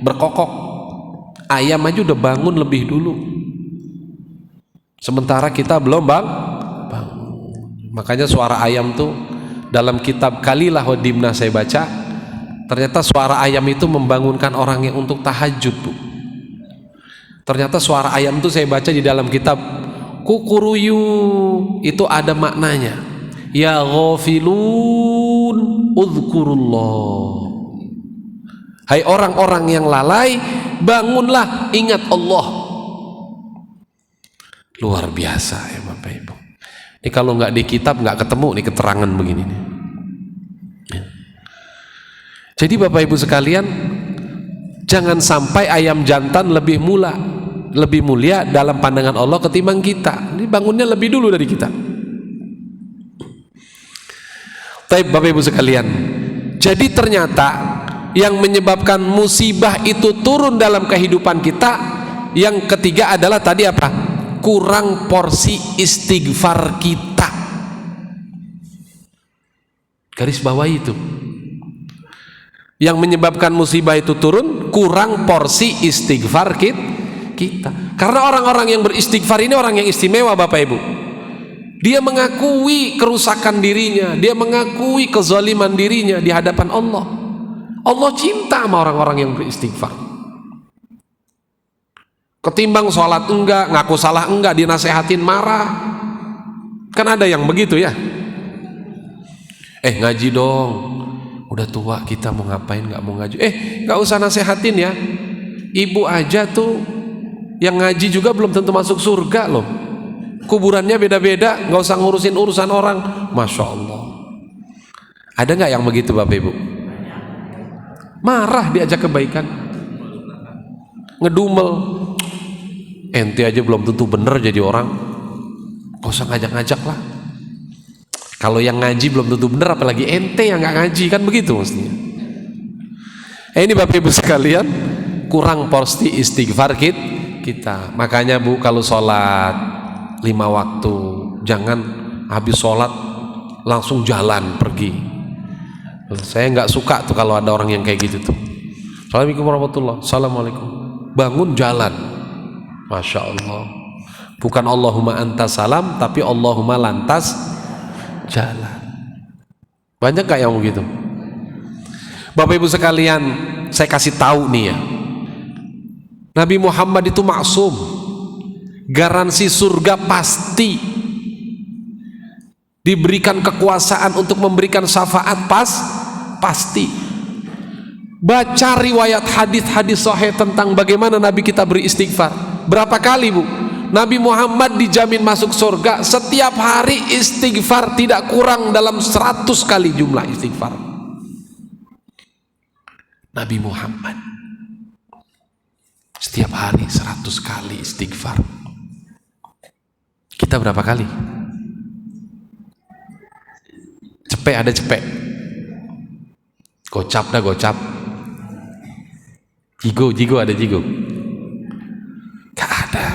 berkokok. Ayam aja udah bangun lebih dulu, sementara kita belum bangun. Makanya suara ayam tuh dalam kitab Kalilah wa Dimna saya baca, ternyata suara ayam itu membangunkan orang yang untuk tahajud, Bu. Ternyata suara ayam itu saya baca di dalam kitab Kukuruyu itu ada maknanya. Ya ghafilun udhkurullah. Hai orang-orang yang lalai, bangunlah, ingat Allah. Luar biasa ya Bapak Ibu. Ini kalau nggak di kitab nggak ketemu nih keterangan begini nih. Ya. Jadi Bapak Ibu sekalian, jangan sampai ayam jantan lebih mulia dalam pandangan Allah ketimbang kita. Ini bangunnya lebih dulu dari kita. Baik Bapak Ibu sekalian, jadi ternyata yang menyebabkan musibah itu turun dalam kehidupan kita, yang ketiga adalah tadi apa? Kurang porsi istighfar kita. Garis bawah itu. Yang menyebabkan musibah itu turun, kurang porsi istighfar kita. Karena orang-orang yang beristighfar ini orang yang istimewa Bapak Ibu. Dia mengakui kerusakan dirinya, dia mengakui kezaliman dirinya di hadapan Allah. Allah cinta sama orang-orang yang beristighfar. Ketimbang sholat enggak, ngaku salah enggak, dinasehatin marah. Kan ada yang begitu ya. Ngaji dong, udah tua kita mau ngapain, nggak mau ngaji. Nggak usah nasehatin ya. Ibu aja tuh yang ngaji juga belum tentu masuk surga loh. Kuburannya beda-beda, nggak usah ngurusin urusan orang. Masya Allah. Ada nggak yang begitu Bapak Ibu? Marah diajak kebaikan, ngedumel. Ente aja belum tentu bener jadi orang, gak usah ngajak-ngajak lah. Kalau yang ngaji belum tentu bener, apalagi ente yang nggak ngaji, kan begitu mestinya. Ini Bapak Ibu sekalian, kurang porsi istighfar kita. Makanya Bu, kalau sholat 5 waktu, jangan habis sholat langsung jalan pergi. Saya nggak suka tuh kalau ada orang yang kayak gitu tuh. Assalamualaikum warahmatullahi wabarakatuh. Assalamualaikum. Bangun jalan. Masya Allah. Bukan Allahumma anta salam, tapi Allahumma lantas jalan. Banyak gak yang begitu? Bapak Ibu sekalian, saya kasih tahu nih ya. Nabi Muhammad itu maksum. Garansi surga pasti. Diberikan kekuasaan untuk memberikan syafaat pasti. Baca riwayat hadis-hadis sahih tentang bagaimana Nabi kita beristighfar. Berapa kali Bu? Nabi Muhammad dijamin masuk surga. Setiap hari istighfar tidak kurang dalam 100 kali jumlah istighfar. Nabi Muhammad setiap hari 100 kali istighfar. Kita berapa kali? Cepek ada cepek, gocap dah gocap, jigo ada jigo, gak ada.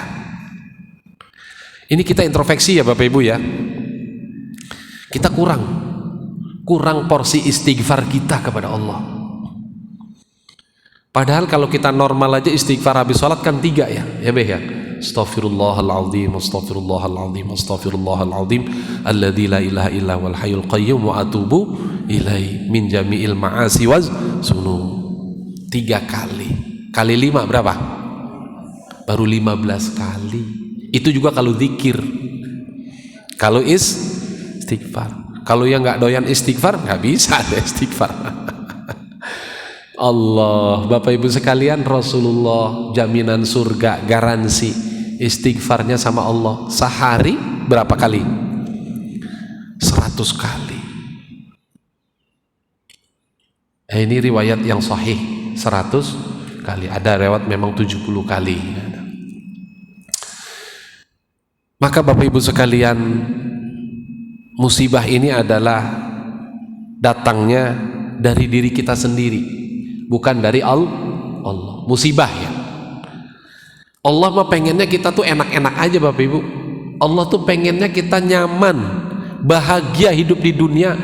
Ini kita introspeksi ya Bapak Ibu ya. Kita kurang porsi istighfar kita kepada Allah. Padahal kalau kita normal aja istighfar habis sholat kan 3 ya Beh ya. Astaghfirullahaladzim, astaghfirullahaladzim, astaghfirullahaladzim, alladzi la ilaha illa wal hayyul qayyum wa atubu ilaihi min jami'il ma'asi waz sunum. 3 kali. Kali 5 berapa? Baru 15 kali. Itu juga kalau zikir. Kalau istighfar. Kalau yang nggak doyan istighfar nggak bisa ada istighfar. Allah, Bapak Ibu sekalian, Rasulullah jaminan surga, garansi istighfarnya sama Allah sehari berapa kali? 100 kali. Ini riwayat yang sahih 100 kali. Ada riwayat memang 70 kali. Maka Bapak Ibu sekalian, musibah ini adalah datangnya dari diri kita sendiri, bukan dari Allah. Musibah ya. Allah mah pengennya kita tuh enak-enak aja Bapak Ibu. Allah tuh pengennya kita nyaman, bahagia hidup di dunia,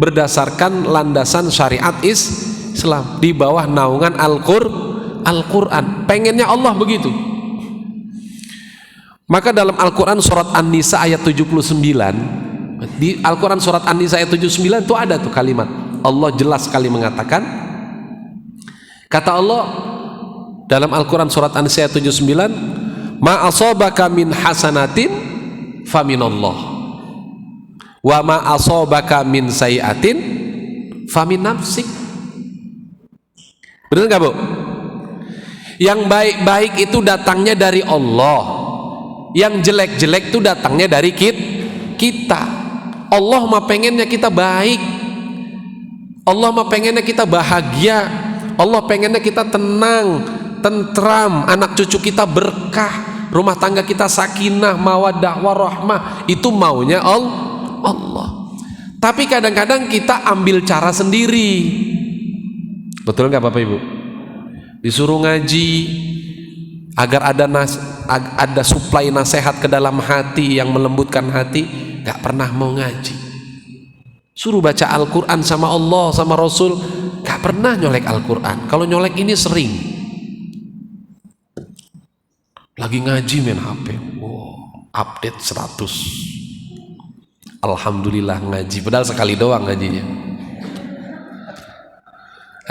berdasarkan landasan syariat Islam di bawah naungan Al-Quran. Pengennya Allah begitu. Maka dalam Al-Quran surat An-Nisa ayat 79, di Al-Quran surat An-Nisa ayat 79 itu ada tuh kalimat, Allah jelas sekali mengatakan, kata Allah dalam Al-Quran surat An-Nisa ayat 79, ma asabaka min hasanatin faminallah wa ma asabaka min sayiatin famin nafsik. Benar nggak, Bu? Yang baik-baik itu datangnya dari Allah, yang jelek-jelek itu datangnya dari kita. Allah mah pengennya kita baik, Allah mah pengennya kita bahagia, Allah pengennya kita tenang, tentram, anak cucu kita berkah, rumah tangga kita sakinah, mawaddah, warahmah. Itu maunya Allah. Tapi kadang-kadang kita ambil cara sendiri. Betul nggak Bapak Ibu? Disuruh ngaji agar ada suplai nasihat ke dalam hati yang melembutkan hati, nggak pernah mau ngaji. Suruh baca Al-Quran sama Allah sama Rasul, nggak pernah nyolek Al-Quran. Kalau nyolek ini sering. Lagi ngaji main HP, update 100, alhamdulillah ngaji, padahal sekali doang ngajinya.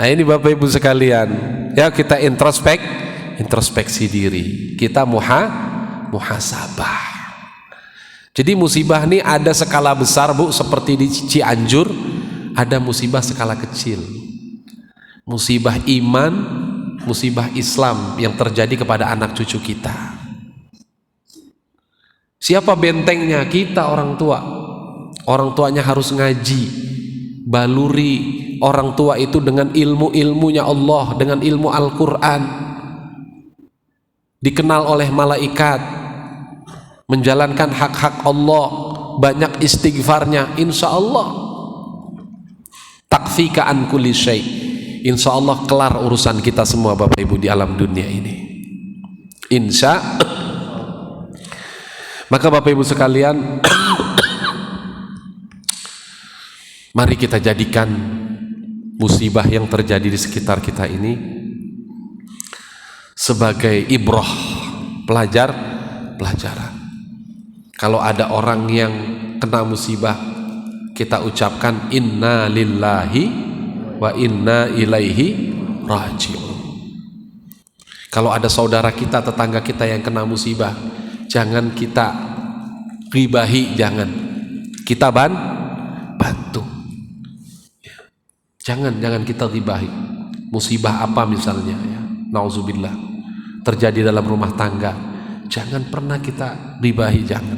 Nah ini Bapak Ibu sekalian, ya kita introspeksi diri, kita muhasabah. Jadi musibah ini ada skala besar, Bu, seperti di Cianjur ada musibah skala kecil, musibah iman, musibah Islam yang terjadi kepada anak cucu kita. Siapa bentengnya? Kita, orang tua. Orang tuanya harus ngaji, baluri orang tua itu dengan ilmunya Allah, dengan ilmu Al-Quran, dikenal oleh malaikat, menjalankan hak-hak Allah, banyak istighfarnya, insya Allah takfika an kulli syai', insya Allah kelar urusan kita semua Bapak Ibu di alam dunia ini, insya. Maka Bapak Ibu sekalian, mari kita jadikan musibah yang terjadi di sekitar kita ini sebagai ibrah, pelajaran. Kalau ada orang yang kena musibah, kita ucapkan inna lillahi wa inna ilaihi raji'un. Kalau ada saudara kita, tetangga kita yang kena musibah, jangan kita ribahi, jangan kita bantu. Jangan kita ribahi. Musibah apa misalnya, ya, nauzubillah, terjadi dalam rumah tangga, jangan pernah kita ribahi, jangan.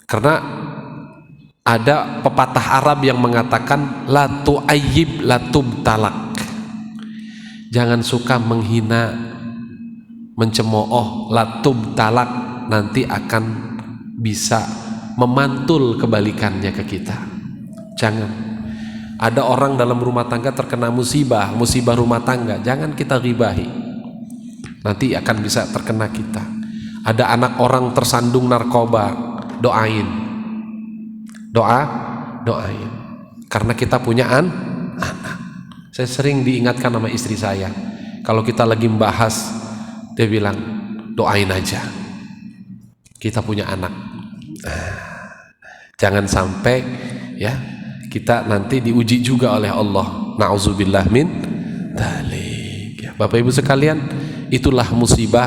Karena ada pepatah Arab yang mengatakan la tu'ayyib la tubtalak. Jangan suka menghina, mencemooh, la tubtalak, nanti akan bisa memantul kebalikannya ke kita. Jangan. Ada orang dalam rumah tangga terkena musibah rumah tangga, jangan kita ribahi, nanti akan bisa terkena kita. Ada anak orang tersandung narkoba, doain, karena kita punya anak. Saya sering diingatkan sama istri saya, kalau kita lagi membahas, dia bilang doain aja, kita punya anak. Jangan sampai ya kita nanti diuji juga oleh Allah, na'udzubillah min dzalik. Ya, Bapak Ibu sekalian, itulah musibah.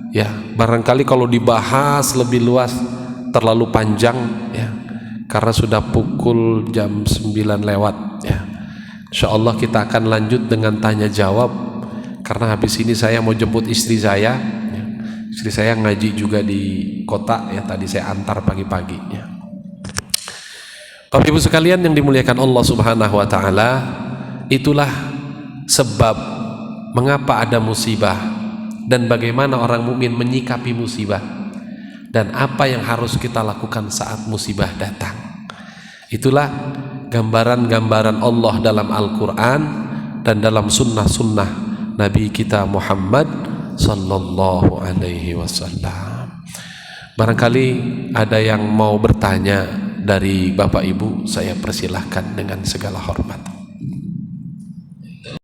Ya, barangkali kalau dibahas lebih luas terlalu panjang, ya, karena sudah pukul jam 9 lewat. Ya, insyaallah kita akan lanjut dengan tanya jawab, karena habis ini saya mau jemput istri saya. Ya, istri saya ngaji juga di kota, ya, tadi saya antar pagi-pagi. Ya. Bapak Ibu sekalian yang dimuliakan Allah Subhanahu wa taala, itulah sebab mengapa ada musibah dan bagaimana orang mukmin menyikapi musibah dan apa yang harus kita lakukan saat musibah datang. Itulah gambaran-gambaran Allah dalam Al-Quran dan dalam sunnah-sunnah Nabi kita Muhammad sallallahu alaihi wasallam. Barangkali ada yang mau bertanya dari Bapak Ibu saya persilahkan dengan segala hormat.